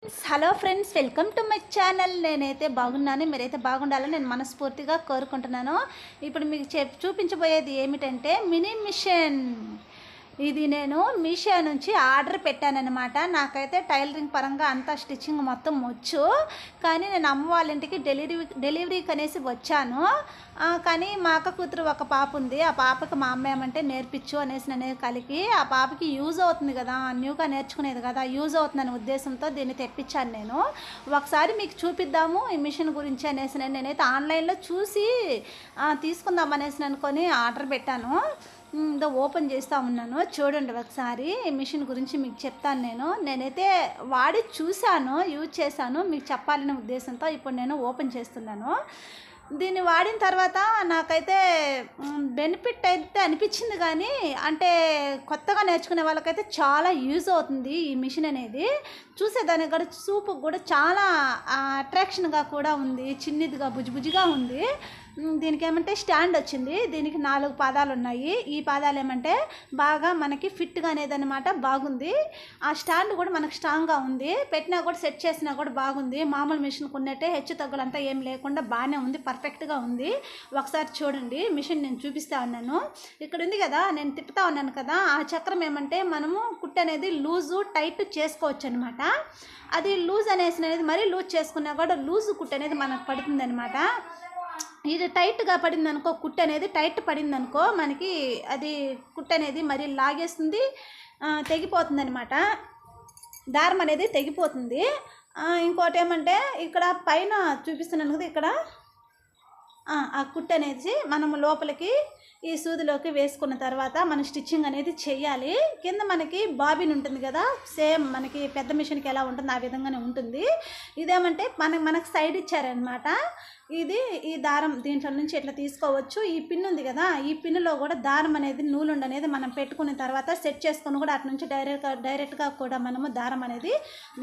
Hello friends, welcome to my channel. నేనైతే బాగున్నాను, మీరైతే బాగుండాలని నేను మనస్ఫూర్తిగా కోరుకుంటున్నాను. ఇప్పుడు మీకు చూపించబోయేది ఏమిటంటే మినీ మిషన్. ఇది నేను మీషో నుంచి ఆర్డర్ పెట్టానన్నమాట. నాకైతే టైలరింగ్ పరంగా అంతా స్టిచ్చింగ్ మొత్తం వచ్చు, కానీ నేను అమ్మ వాళ్ళ ఇంటికి డెలివరీకి అనేసి వచ్చాను. కానీ మా అక్క కూతురు ఒక పాప ఉంది. ఆ పాపకి మా అమ్మ ఏమంటే నేర్పించు అనేసి నేను కలిగి, ఆ పాపకి యూజ్ అవుతుంది కదా, న్యూగా నేర్చుకునేది కదా, యూజ్ అవుతుందనే ఉద్దేశంతో దీన్ని తెప్పించాను నేను. ఒకసారి మీకు చూపిద్దాము ఈ మిషన్ గురించి అనేసి నేనైతే ఆన్లైన్లో చూసి తీసుకుందాం అనేసి అనుకొని ఆర్డర్ పెట్టాను. ఓపెన్ చేస్తూ ఉన్నాను, చూడండి ఒకసారి. ఈ మిషన్ గురించి మీకు చెప్తాను. నేనైతే వాడి చూశాను, యూజ్ చేశాను, మీకు చెప్పాలనే ఉద్దేశంతో ఇప్పుడు నేను ఓపెన్ చేస్తున్నాను. దీన్ని వాడిన తర్వాత నాకైతే బెనిఫిట్ అయితే అనిపించింది, కానీ అంటే కొత్తగా నేర్చుకునే వాళ్ళకైతే చాలా యూజ్ అవుతుంది ఈ మిషన్ అనేది. చూసేదానికి కూడా చూపుకు కూడా చాలా అట్రాక్షన్గా కూడా ఉంది, చిన్నదిగా బుజ్జిగా ఉంది. దీనికి ఏమంటే స్టాండ్ వచ్చింది. దీనికి 4 పాదాలు ఉన్నాయి. ఈ పాదాలు ఏమంటే బాగా మనకి ఫిట్గా అనేది అనమాట, బాగుంది. ఆ స్టాండ్ కూడా మనకు స్ట్రాంగ్గా ఉంది, పెట్టినా కూడా సెట్ చేసినా కూడా బాగుంది. మామూలు మిషన్కి ఉన్నట్టే హెచ్చు తగ్గులంతా ఏం లేకుండా బాగానే ఉంది, పర్ఫెక్ట్గా ఉంది. ఒకసారి చూడండి, మిషన్ నేను చూపిస్తూ ఉన్నాను. ఇక్కడ ఉంది కదా, నేను తిప్పుతా ఉన్నాను కదా, ఆ చక్రం ఏమంటే మనము కుట్టు అనేది లూజు టైట్ చేసుకోవచ్చు అనమాట. అది లూజ్ అనేది మరీ లూజ్ చేసుకున్నా కూడా లూజు కుట్టు అనేది మనకు పడుతుంది అనమాట. ఇది టైట్గా పడింది అనుకో, కుట్టు అనేది టైట్ పడింది అనుకో, మనకి అది కుట్టు అనేది మరి లాగేస్తుంది, తెగిపోతుంది అనమాట, దారం అనేది తెగిపోతుంది. ఇంకోటి ఏమంటే ఇక్కడ పైన చూపిస్తున్నాను కదా, ఇక్కడ ఆ కుట్టు అనేది మనము లోపలికి ఈ సూదిలోకి వేసుకున్న తర్వాత మనం స్టిచ్చింగ్ అనేది చేయాలి. కింద మనకి బాబిన్ ఉంటుంది కదా, సేమ్ మనకి పెద్ద మిషన్కి ఎలా ఉంటుంది ఆ విధంగానే ఉంటుంది. ఇదేమంటే మనకు సైడ్ ఇచ్చారనమాట. ఈ దారం దీంట్లో నుంచి ఇట్లా తీసుకోవచ్చు. ఈ పిన్ ఉంది కదా, ఈ పిన్నులో కూడా దారం అనేది నూలుండి అనేది మనం పెట్టుకున్న తర్వాత సెట్ చేసుకొని కూడా అటు నుంచి డైరెక్ట్గా కూడా మనము దారం అనేది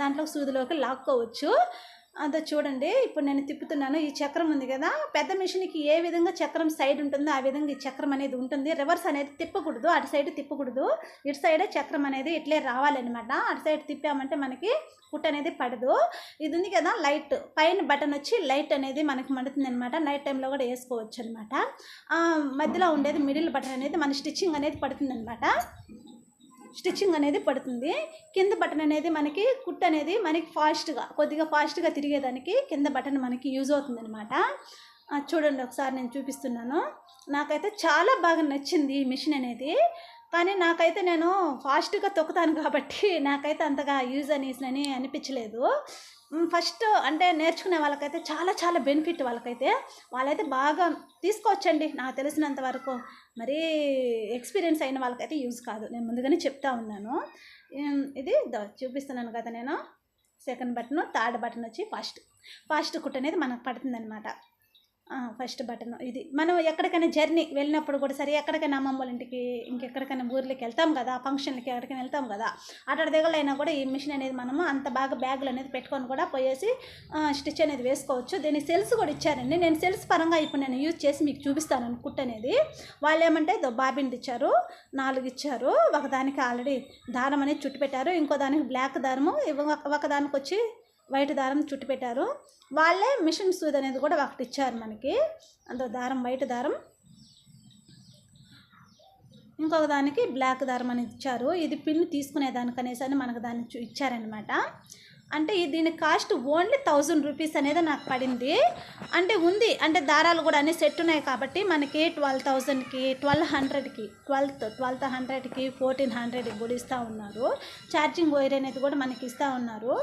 దాంట్లో సూదిలోకి లాక్కోవచ్చు. అదో చూడండి, ఇప్పుడు నేను తిప్పుతున్నాను. ఈ చక్రం ఉంది కదా, పెద్ద మిషన్కి ఏ విధంగా చక్రం సైడ్ ఉంటుందో ఆ విధంగా ఈ చక్రం అనేది ఉంటుంది. రివర్స్ అనేది తిప్పకూడదు, అటు సైడ్ తిప్పకూడదు, ఇటు సైడే చక్రం అనేది ఇట్లే రావాలన్నమాట. అటు సైడ్ తిప్పామంటే మనకి కుట్టు అనేది పడదు. ఇది ఉంది కదా లైట్, పైన బటన్ వచ్చి లైట్ అనేది మనకి మండుతుంది అనమాట. నైట్ టైంలో కూడా వేసుకోవచ్చు అనమాట. మధ్యలో ఉండేది మిడిల్ బటన్ అనేది మన స్టిచ్చింగ్ అనేది పడుతుంది అనమాట. స్టిచ్చింగ్ అనేది పడుతుంది. కింద బటన్ అనేది మనకి కుట్టు అనేది మనకి కొద్దిగా ఫాస్ట్గా తిరిగేదానికి కింద బటన్ మనకి యూజ్ అవుతుంది అనమాట. చూడండి ఒకసారి నేను చూపిస్తున్నాను. నాకైతే చాలా బాగా నచ్చింది ఈ మిషన్ అనేది, కానీ నాకైతే నేను ఫాస్ట్గా తొక్కుతాను కాబట్టి నాకైతే అంతగా యూజ్ అనేసి అనిపించలేదు. ఫస్ట్ అంటే నేర్చుకునే వాళ్ళకైతే చాలా బెనిఫిట్. వాళ్ళైతే బాగా తీసుకోవచ్చండి, నాకు తెలిసినంత వరకు. మరీ ఎక్స్పీరియన్స్ అయిన వాళ్ళకైతే యూజ్ కాదు, నేను ముందుగానే చెప్తా ఉన్నాను. ఇది చూపిస్తున్నాను కదా నేను. సెకండ్ బటన్, థర్డ్ బటన్ వచ్చి ఫాస్ట్ కుట్టు అనేది మనకు పడుతుంది అనమాట. ఫస్ట్ బటన్ ఇది. మనం ఎక్కడికైనా జర్నీ వెళ్ళినప్పుడు కూడా సరే, ఎక్కడికైనా అమ్మమ్మ వాళ్ళ ఇంటికి ఇంకెక్కడికైనా ఊర్లకి వెళ్తాం కదా, ఫంక్షన్లకి ఎక్కడికైనా వెళ్తాం కదా, అక్కడ దిగలైనా కూడా ఈ మిషన్ అనేది మనము అంత బాగా బ్యాగులు అనేది పెట్టుకొని కూడా పోయేసి స్టిచ్ అనేది వేసుకోవచ్చు. దీనికి సెల్స్ కూడా ఇచ్చారండి. నేను సెల్స్ పరంగా ఇప్పుడు నేను యూజ్ చేసి మీకు చూపిస్తాను కుట్టు అనేది. వాళ్ళు ఏమంటే బాబిన్ ఇచ్చారు, 4 ఇచ్చారు. ఒకదానికి ఆల్రెడీ దారం అనేది చుట్టు పెట్టారు, ఇంకో దానికి బ్లాక్ దారము, ఒకదానికి వచ్చి వైట్ దారం చుట్టు పెట్టారు. వాళ్ళే మిషన్ సూది అనేది కూడా ఒకటి ఇచ్చారు మనకి. అందులో దారం వైట్ దారం, ఇంకొక దానికి బ్లాక్ దారం అని ఇచ్చారు. ఇది పిన్ తీసుకునేదానికి అనేసి అని మనకు దాన్ని ఇచ్చారనమాట. అంటే దీని కాస్ట్ ఓన్లీ 1000 రూపీస్ అనేది నాకు పడింది. అంటే ఉంది, అంటే దారాలు కూడా అన్నీ సెట్ ఉన్నాయి కాబట్టి మనకి 12,000కి 1200కి 1200కి 1400కి కూడా ఇస్తూ ఉన్నారు. ఛార్జింగ్ వైర్ అనేది కూడా మనకి ఇస్తూ ఉన్నారు.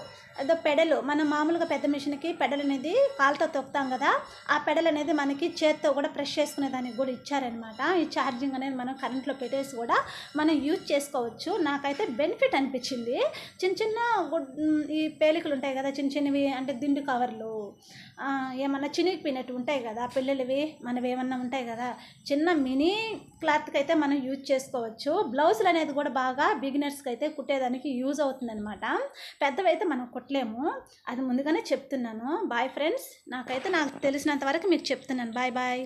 అదో పెడలు, మనం మామూలుగా పెద్ద మిషన్కి పెడల్ అనేది కాలుతో తొక్కుతాం కదా, ఆ పెడల్ అనేది మనకి చేత్తో కూడా ప్రెస్ చేసుకునే దానికి కూడా ఇచ్చారనమాట. ఈ ఛార్జింగ్ అనేది మనం కరెంట్లో పెట్టేసి కూడా మనం యూజ్ చేసుకోవచ్చు. నాకైతే బెనిఫిట్ అనిపించింది. చిన్న ఈ పేలికలు ఉంటాయి కదా, చిన్నవి, అంటే దిండు కవర్లు ఏమన్నా చినిగిపోయినట్టు ఉంటాయి కదా పిల్లలవి, మనవి ఏమన్నా ఉంటాయి కదా, చిన్న మినీ క్లాత్కి అయితే మనం యూజ్ చేసుకోవచ్చు. బ్లౌజులు అనేది కూడా బాగా బిగినర్స్కి అయితే కుట్టేదానికి యూజ్ అవుతుంది అనమాట. పెద్దవి అయితే మనం కుట్టలేము, అది ముందుగానే చెప్తున్నాను. బాయ్ ఫ్రెండ్స్, నాకు తెలిసినంత వరకు మీకు చెప్తున్నాను. బాయ్.